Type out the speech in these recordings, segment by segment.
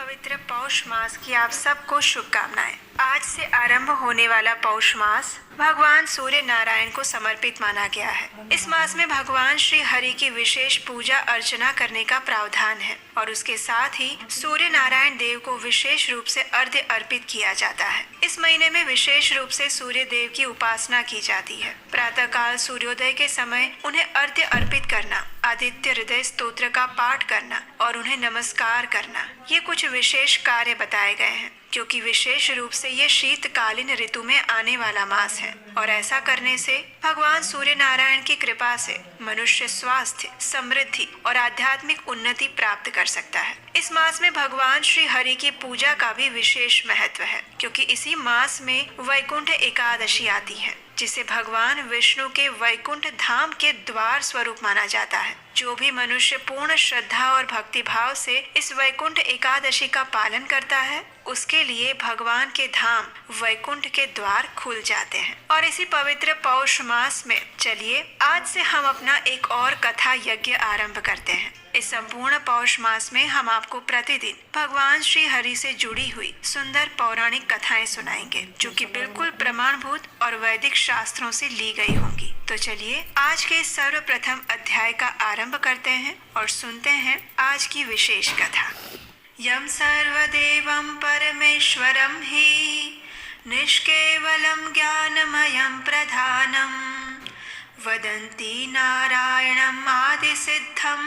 पवित्र पौष मास की आप सबको शुभकामनाएं। आज से आरंभ होने वाला पौष मास भगवान सूर्य नारायण को समर्पित माना गया है। इस मास में भगवान श्री हरि की विशेष पूजा अर्चना करने का प्रावधान है और उसके साथ ही सूर्य नारायण देव को विशेष रूप से अर्घ्य अर्पित किया जाता है। इस महीने में विशेष रूप से सूर्य देव की उपासना की जाती है। प्रातः काल सूर्योदय के समय उन्हें अर्घ्य अर्पित करना, आदित्य हृदय स्तोत्र का पाठ करना और उन्हें नमस्कार करना, ये कुछ विशेष कार्य बताए गए हैं, क्योंकि विशेष रूप से ये शीतकालीन ऋतु में आने वाला मास है और ऐसा करने से भगवान सूर्य नारायण की कृपा से मनुष्य स्वास्थ्य, समृद्धि और आध्यात्मिक उन्नति प्राप्त कर सकता है। इस मास में भगवान श्री हरि की पूजा का भी विशेष महत्व है, क्योंकि इसी मास में वैकुंठ एकादशी आती है, जिसे भगवान विष्णु के वैकुंठ धाम के द्वार स्वरूप माना जाता है। जो भी मनुष्य पूर्ण श्रद्धा और भक्ति भाव से इस वैकुंठ एकादशी का पालन करता है, उसके लिए भगवान के धाम वैकुंठ के द्वार खुल जाते हैं। और इसी पवित्र पौष मास में चलिए आज से हम अपना एक और कथा यज्ञ आरंभ करते हैं। इस संपूर्ण पौष मास में हम आपको प्रतिदिन भगवान श्री हरि से जुड़ी हुई सुंदर पौराणिक कथाएं सुनाएंगे, जो कि बिल्कुल प्रमाणभूत और वैदिक शास्त्रों से ली गई होंगी। तो चलिए आज के सर्वप्रथम अध्याय का आरंभ करते हैं और सुनते हैं आज की विशेष कथा। यम सर्वदेवं परमेश्वरं हि निष्केवलं ज्ञानमयं प्रधानं वदन्ति नारायणम् आदिसिद्धं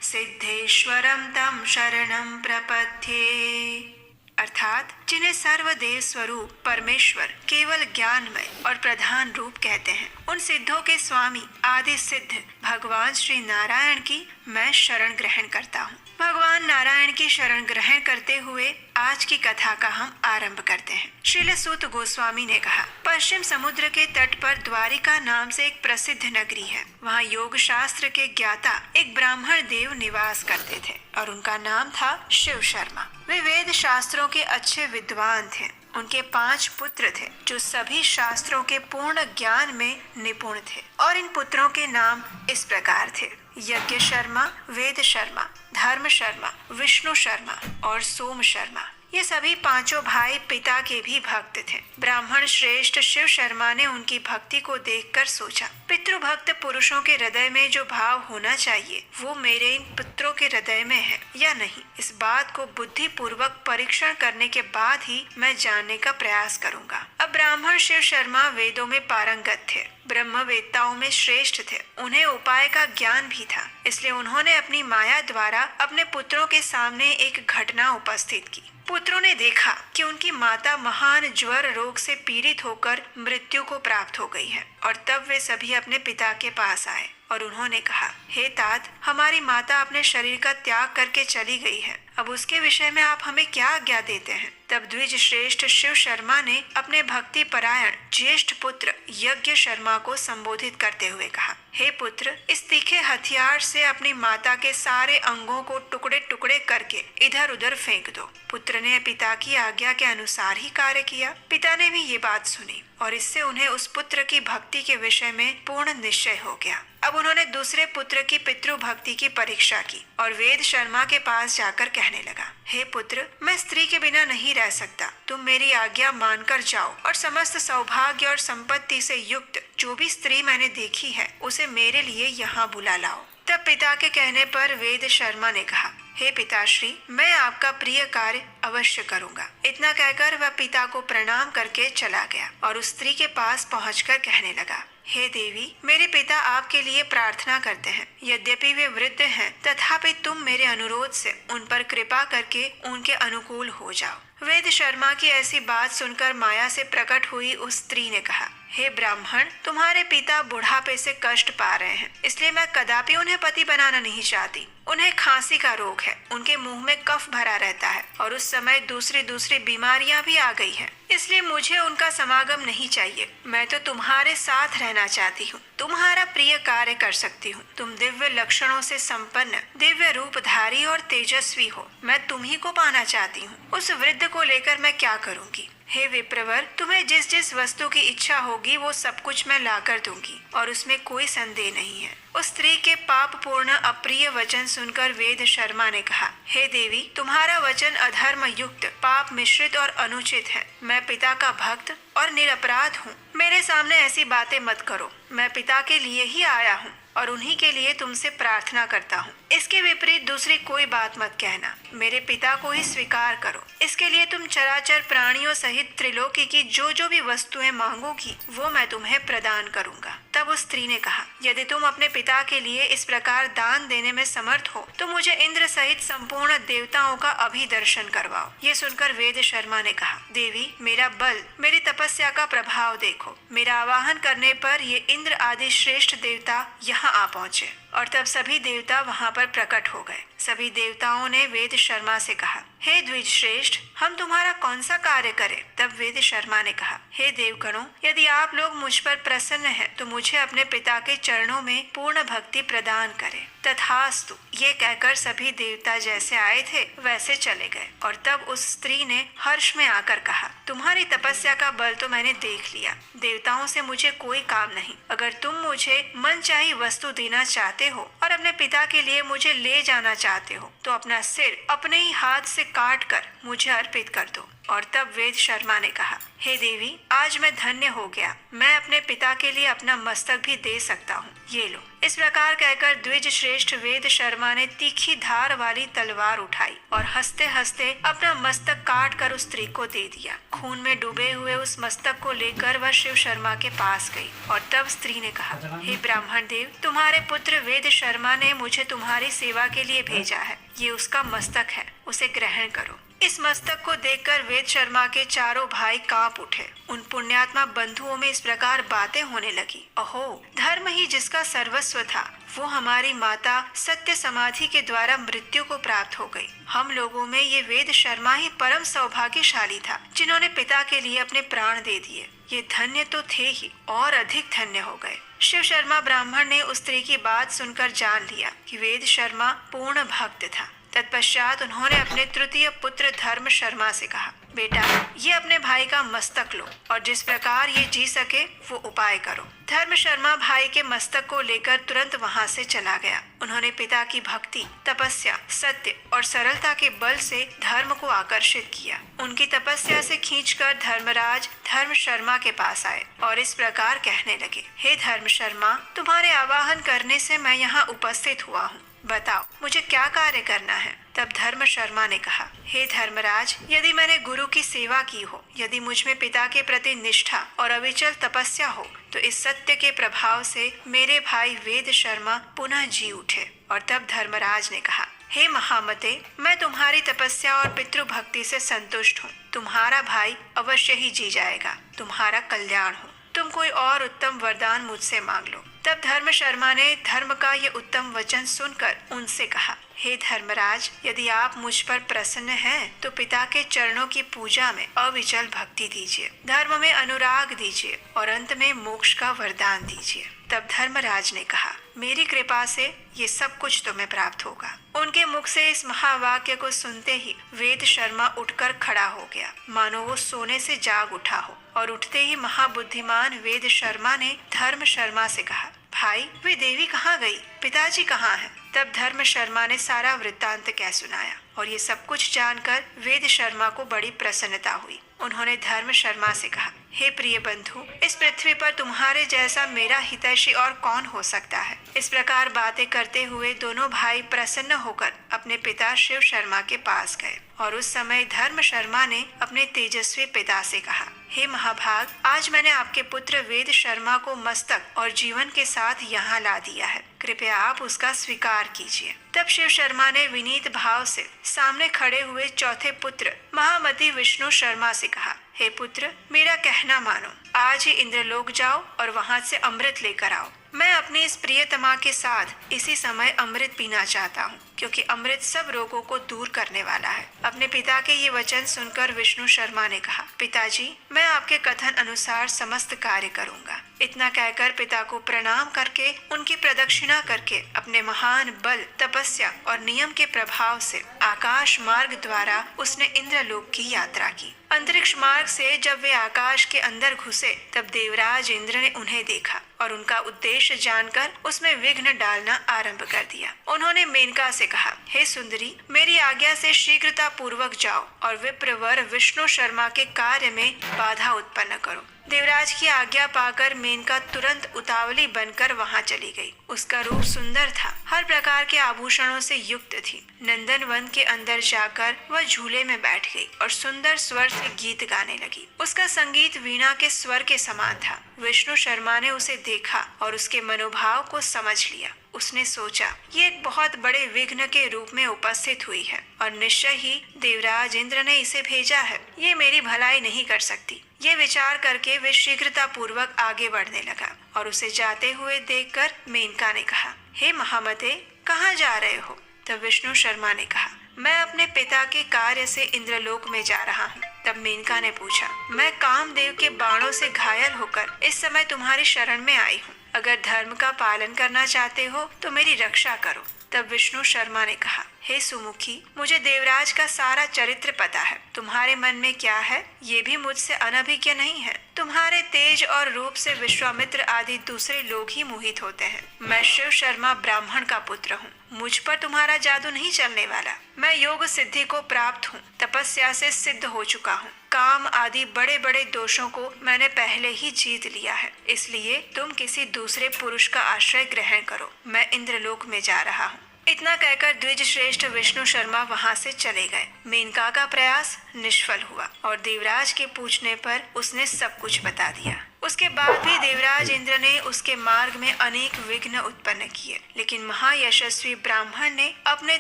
सिद्धेश्वरं तं शरणं प्रपद्ये। अर्थात जिन्हें सर्वदेव स्वरूप परमेश्वर केवल ज्ञानमय और प्रधान रूप कहते हैं, उन सिद्धों के स्वामी आदि सिद्ध भगवान श्री नारायण की मैं शरण ग्रहण करता हूँ। भगवान नारायण की शरण ग्रहण करते हुए आज की कथा का हम आरंभ करते हैं। श्रील सूत गोस्वामी ने कहा, पश्चिम समुद्र के तट पर द्वारिका नाम से एक प्रसिद्ध नगरी है। वहाँ योग शास्त्र के ज्ञाता एक ब्राह्मण देव निवास करते थे और उनका नाम था शिव शर्मा। वे वेद शास्त्रों के अच्छे विद्वान थे। उनके 5 पुत्र थे जो सभी शास्त्रों के पूर्ण ज्ञान में निपुण थे और इन पुत्रों के नाम इस प्रकार थे: यज्ञ शर्मा, वेद शर्मा, धर्म शर्मा, विष्णु शर्मा और सोम शर्मा। ये सभी 5 भाई पिता के भी भक्त थे। ब्राह्मण श्रेष्ठ शिव शर्मा ने उनकी भक्ति को देखकर सोचा, पितृभक्त पुरुषों के हृदय में जो भाव होना चाहिए वो मेरे इन पुत्रों के हृदय में है या नहीं, इस बात को बुद्धि पूर्वक परीक्षण करने के बाद ही मैं जानने का प्रयास करूंगा। अब ब्राह्मण शिव शर्मा वेदों में पारंगत थे, ब्रह्मवेत्ताओं में श्रेष्ठ थे, उन्हें उपाय का ज्ञान भी था। इसलिए उन्होंने अपनी माया द्वारा अपने पुत्रों के सामने एक घटना उपस्थित की। पुत्रों ने देखा कि उनकी माता महान ज्वर रोग से पीड़ित होकर मृत्यु को प्राप्त हो गई है और तब वे सभी अपने पिता के पास आए और उन्होंने कहा, हे तात, हमारी माता अपने शरीर का त्याग करके चली गई है, अब उसके विषय में आप हमें क्या आज्ञा देते हैं। तब द्विज श्रेष्ठ शिव शर्मा ने अपने भक्ति परायण ज्येष्ठ पुत्र यज्ञ शर्मा को संबोधित करते हुए कहा, हे पुत्र, इस तीखे हथियार से अपनी माता के सारे अंगों को टुकड़े टुकड़े करके इधर उधर फेंक दो। पुत्र ने पिता की आज्ञा के अनुसार ही कार्य किया। पिता ने भी ये बात सुनी और इससे उन्हें उस पुत्र की भक्ति के विषय में पूर्ण निश्चय हो गया। अब उन्होंने दूसरे पुत्र की पितृभक्ति की परीक्षा की और वेद शर्मा के पास जाकर कहने लगा, हे पुत्र, मैं स्त्री के बिना नहीं रह सकता, तुम मेरी आज्ञा मानकर जाओ और समस्त सौभाग्य और संपत्ति से युक्त जो भी स्त्री मैंने देखी है उसे मेरे लिए यहाँ बुला लाओ। तब पिता के कहने पर वेद शर्मा ने कहा, हे पिताश्री, मैं आपका प्रिय कार्य अवश्य करूंगा। इतना कहकर वह पिता को प्रणाम करके चला गया और उस स्त्री के पास पहुंचकर कहने लगा, हे देवी, मेरे पिता आपके लिए प्रार्थना करते हैं। यद्यपि वे वृद्ध हैं, तथापि तुम मेरे अनुरोध से उन पर कृपा करके उनके अनुकूल हो जाओ। वेद शर्मा की ऐसी बात सुनकर माया से प्रकट हुई उस स्त्री ने कहा, हे ब्राह्मण, तुम्हारे पिता बुढ़ापे से कष्ट पा रहे हैं, इसलिए मैं कदापि उन्हें पति बनाना नहीं चाहती। उन्हें खांसी का रोग है, उनके मुंह में कफ भरा रहता है और उस समय दूसरी बीमारियां भी आ गई हैं, इसलिए मुझे उनका समागम नहीं चाहिए। मैं तो तुम्हारे साथ रहना चाहती हूँ, तुम्हारा प्रिय कार्य कर सकती हूँ। तुम दिव्य लक्षणों से संपन्न, दिव्य रूपधारी और तेजस्वी हो। मैं तुम्ही को पाना चाहती हूँ। उस वृद्ध को लेकर मैं क्या करूँगी? हे विप्रवर, तुम्हें जिस जिस वस्तु की इच्छा होगी वो सब कुछ मैं लाकर दूंगी और उसमें कोई संदेह नहीं है। उस स्त्री के पाप पूर्ण अप्रिय वचन सुनकर वेद शर्मा ने कहा, हे देवी, तुम्हारा वचन अधर्म युक्त, पाप मिश्रित और अनुचित है। मैं पिता का भक्त और निरपराध हूँ। मेरे सामने ऐसी बातें मत करो। मैं पिता के लिए ही आया हूँ और उन्हीं के लिए तुमसे प्रार्थना करता हूँ। इसके विपरीत दूसरी कोई बात मत कहना। मेरे पिता को ही स्वीकार करो। इसके लिए तुम चराचर प्राणियों सहित त्रिलोकी की जो जो भी वस्तुएं मांगोगी वो मैं तुम्हें प्रदान करूंगा। तब उस स्त्री ने कहा, यदि तुम अपने पिता के लिए इस प्रकार दान देने में समर्थ हो तो मुझे इंद्र सहित संपूर्ण देवताओं का अभी दर्शन करवाओ। ये सुनकर वेद शर्मा ने कहा, देवी, मेरा बल, मेरी तपस्या का प्रभाव देखो। मेरा आवाहन करने पर ये इंद्र आदि श्रेष्ठ देवता यहाँ आ पहुँचे और तब सभी देवता वहाँ पर प्रकट हो गए। सभी देवताओं ने वेद शर्मा से कहा, हे द्विज श्रेष्ठ, हम तुम्हारा कौन सा कार्य करें? तब वेद शर्मा ने कहा, हे देवगणों, यदि आप लोग मुझ पर प्रसन्न हैं तो मुझे अपने पिता के चरणों में पूर्ण भक्ति प्रदान करें। तथास्तु। ये कहकर सभी देवता जैसे आए थे वैसे चले गए। और तब उस स्त्री ने हर्ष में आकर कहा, तुम्हारी तपस्या का बल तो मैंने देख लिया। देवताओं से मुझे कोई काम नहीं। अगर तुम मुझे मनचाही वस्तु देना चाहते हो और अपने पिता के लिए मुझे ले जाना चाहते हो तो अपना सिर अपने ही हाथ से काट कर मुझे अर्पित कर दो। और तब वेद शर्मा ने कहा, हे देवी, आज मैं धन्य हो गया। मैं अपने पिता के लिए अपना मस्तक भी दे सकता हूँ। ये लो। इस प्रकार कहकर द्विज श्रेष्ठ वेद शर्मा ने तीखी धार वाली तलवार उठाई और हंसते हंसते अपना मस्तक काट कर उस स्त्री को दे दिया। खून में डूबे हुए उस मस्तक को लेकर वह शिव शर्मा के पास गई और तब स्त्री ने कहा, हे ब्राह्मण देव, तुम्हारे पुत्र वेद शर्मा ने मुझे तुम्हारी सेवा के लिए भेजा है। ये उसका मस्तक है, उसे ग्रहण करो। इस मस्तक को देखकर वेद शर्मा के चारों भाई कांप उठे। उन पुण्यात्मा बंधुओं में इस प्रकार बातें होने लगी, अहो, धर्म ही जिसका सर्वस्व था वो हमारी माता सत्य समाधि के द्वारा मृत्यु को प्राप्त हो गई। हम लोगों में ये वेद शर्मा ही परम सौभाग्यशाली था जिन्होंने पिता के लिए अपने प्राण दे दिए। ये धन्य तो थे ही और अधिक धन्य हो गए। शिव शर्मा ब्राह्मण ने उस स्त्री की बात सुनकर जान लिया कि वेद शर्मा पूर्ण भक्त था। तत्पश्चात उन्होंने अपने तृतीय पुत्र धर्म शर्मा से कहा, बेटा, ये अपने भाई का मस्तक लो और जिस प्रकार ये जी सके वो उपाय करो। धर्म शर्मा भाई के मस्तक को लेकर तुरंत वहाँ से चला गया। उन्होंने पिता की भक्ति, तपस्या, सत्य और सरलता के बल से धर्म को आकर्षित किया। उनकी तपस्या से खींचकर धर्मराज धर्म शर्मा के पास आए और इस प्रकार कहने लगे, हे धर्म शर्मा, तुम्हारे आवाहन करने से मैं यहाँ उपस्थित हुआ हूँ। बताओ, मुझे क्या कार्य करना है? तब धर्म शर्मा ने कहा, हे धर्मराज, यदि मैंने गुरु की सेवा की हो, यदि मुझ में पिता के प्रति निष्ठा और अविचल तपस्या हो, तो इस सत्य के प्रभाव से मेरे भाई वेद शर्मा पुनः जी उठे। और तब धर्मराज ने कहा, हे महामते, मैं तुम्हारी तपस्या और पितृभक्ति से संतुष्ट हूँ। तुम्हारा भाई अवश्य ही जी जाएगा। तुम्हारा कल्याण हो। तुम कोई और उत्तम वरदान मुझसे मांग लो। तब धर्म शर्मा ने धर्म का ये उत्तम वचन सुनकर उनसे कहा, हे धर्मराज, यदि आप मुझ पर प्रसन्न हैं तो पिता के चरणों की पूजा में अविचल भक्ति दीजिए, धर्म में अनुराग दीजिए और अंत में मोक्ष का वरदान दीजिए। तब धर्मराज ने कहा, मेरी कृपा से ये सब कुछ तुम्हें प्राप्त होगा। उनके मुख से इस महावाक्य को सुनते ही वेद शर्मा उठकर खड़ा हो गया, मानो वो सोने से जाग उठा हो। और उठते ही महाबुद्धिमान वेद शर्मा ने धर्म शर्मा से कहा, भाई, वे देवी कहाँ गई? पिताजी कहाँ हैं? तब धर्म शर्मा ने सारा वृत्तांत कह सुनाया और ये सब कुछ जानकर वेद शर्मा को बड़ी प्रसन्नता हुई। उन्होंने धर्म शर्मा से कहा, हे प्रिय बंधु, इस पृथ्वी पर तुम्हारे जैसा मेरा हितैषी और कौन हो सकता है? इस प्रकार बातें करते हुए दोनों भाई प्रसन्न होकर अपने पिता शिव शर्मा के पास गए। और उस समय धर्म शर्मा ने अपने तेजस्वी पिता से कहा, हे महाभाग, आज मैंने आपके पुत्र वेद शर्मा को मस्तक और जीवन के साथ यहाँ ला दिया है। कृपया आप उसका स्वीकार कीजिए। तब शिव शर्मा ने विनीत भाव से सामने खड़े हुए चौथे पुत्र महामती विष्णु शर्मा से कहा, हे पुत्र, मेरा कहना मानो। आज ही इंद्रलोक जाओ और वहाँ से अमृत लेकर आओ। मैं अपनी इस प्रियतमा के साथ इसी समय अमृत पीना चाहता हूँ, क्योंकि अमृत सब रोगों को दूर करने वाला है। अपने पिता के ये वचन सुनकर विष्णु शर्मा ने कहा, पिताजी, मैं आपके कथन अनुसार समस्त कार्य करूँगा। इतना कहकर पिता को प्रणाम करके उनकी प्रदक्षिणा करके अपने महान बल, तपस्या और नियम के प्रभाव से आकाश मार्ग द्वारा उसने इंद्रलोक की यात्रा की। अंतरिक्ष मार्ग से जब वे आकाश के अंदर घुसे तब देवराज इंद्र ने उन्हें देखा और उनका उद्देश्य जानकर उसमें विघ्न डालना आरंभ कर दिया। उन्होंने मेनका से कहा, हे सुंदरी, मेरी आज्ञा से शीघ्रता पूर्वक जाओ और विप्रवर विष्णु शर्मा के कार्य में बाधा उत्पन्न करो। देवराज की आज्ञा पाकर मेनका तुरंत उतावली बनकर वहां चली गई। उसका रूप सुंदर था, हर प्रकार के आभूषणों से युक्त थी। नंदन वन के अंदर जाकर वह झूले में बैठ गई और सुंदर स्वर से गीत गाने लगी। उसका संगीत वीणा के स्वर के समान था। विष्णु शर्मा ने उसे देखा और उसके मनोभाव को समझ लिया। उसने सोचा, ये एक बहुत बड़े विघ्न के रूप में उपस्थित हुई है और निश्चय ही देवराज इंद्र ने इसे भेजा है। ये मेरी भलाई नहीं कर सकती। ये विचार करके वे शीघ्रता पूर्वक आगे बढ़ने लगा और उसे जाते हुए देखकर मेनका ने कहा, हे महामते, कहाँ जा रहे हो? तब विष्णु शर्मा ने कहा, मैं अपने पिता के कार्य से इंद्रलोक में जा रहा हूँ। तब मेनका ने पूछा, मैं कामदेव के बाणों से घायल होकर इस समय तुम्हारी शरण में आई हूँ। अगर धर्म का पालन करना चाहते हो तो मेरी रक्षा करो। तब विष्णु शर्मा ने कहा, हे सुमुखी, मुझे देवराज का सारा चरित्र पता है। तुम्हारे मन में क्या है ये भी मुझसे अनभिज्ञ नहीं है। तुम्हारे तेज और रूप से विश्वामित्र आदि दूसरे लोग ही मोहित होते हैं। मैं शिव शर्मा ब्राह्मण का पुत्र हूँ। मुझ पर तुम्हारा जादू नहीं चलने वाला। मैं योग सिद्धि को प्राप्त हूँ, तपस्या से सिद्ध हो चुका हूँ। काम आदि बड़े बड़े दोषों को मैंने पहले ही जीत लिया है। इसलिए तुम किसी दूसरे पुरुष का आश्रय ग्रहण करो। मैं इंद्रलोक में जा रहा हूँ। इतना कहकर द्विज श्रेष्ठ विष्णु शर्मा वहां से चले गए। मेनका का प्रयास निष्फल हुआ और देवराज के पूछने पर उसने सब कुछ बता दिया। उसके बाद भी देवराज इंद्र ने उसके मार्ग में अनेक विघ्न उत्पन्न किए, लेकिन महायशस्वी ब्राह्मण ने अपने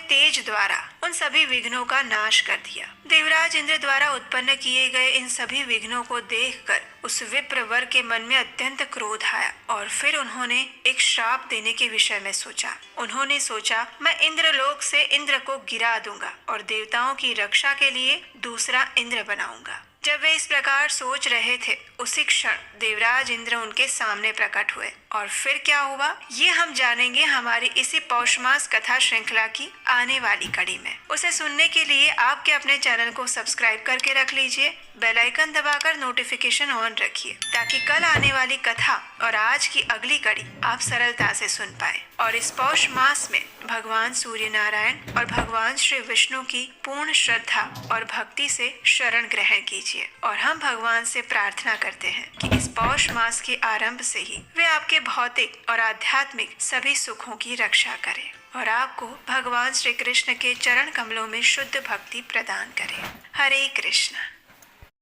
तेज द्वारा उन सभी विघ्नों का नाश कर दिया। देवराज इंद्र द्वारा उत्पन्न किए गए इन सभी विघ्नों को देखकर उस विप्र वर के मन में अत्यंत क्रोध आया और फिर उन्होंने एक श्राप देने के विषय में सोचा। उन्होंने सोचा, मैं इंद्रलोक से इंद्र को गिरा दूंगा और देवताओं की रक्षा के लिए दूसरा इंद्र बनाऊंगा। जब वे इस प्रकार सोच रहे थे उसी क्षण देवराज इंद्र उनके सामने प्रकट हुए और फिर क्या हुआ ये हम जानेंगे हमारी इसी पौष मास कथा श्रृंखला की आने वाली कड़ी में। उसे सुनने के लिए आपके अपने चैनल को सब्सक्राइब करके रख लीजिए, बेल आइकन दबाकर नोटिफिकेशन ऑन रखिए ताकि कल आने वाली कथा और आज की अगली कड़ी आप सरलता से सुन पाए। और इस पौष मास में भगवान सूर्य नारायण और भगवान श्री विष्णु की पूर्ण श्रद्धा और भक्ति से शरण ग्रहण कीजिए और हम भगवान से प्रार्थना करते हैं कि इस पौष मास के आरंभ से ही वे आपके भौतिक और आध्यात्मिक सभी सुखों की रक्षा करें और आपको भगवान श्री कृष्ण के चरण कमलों में शुद्ध भक्ति प्रदान करें। हरे कृष्ण।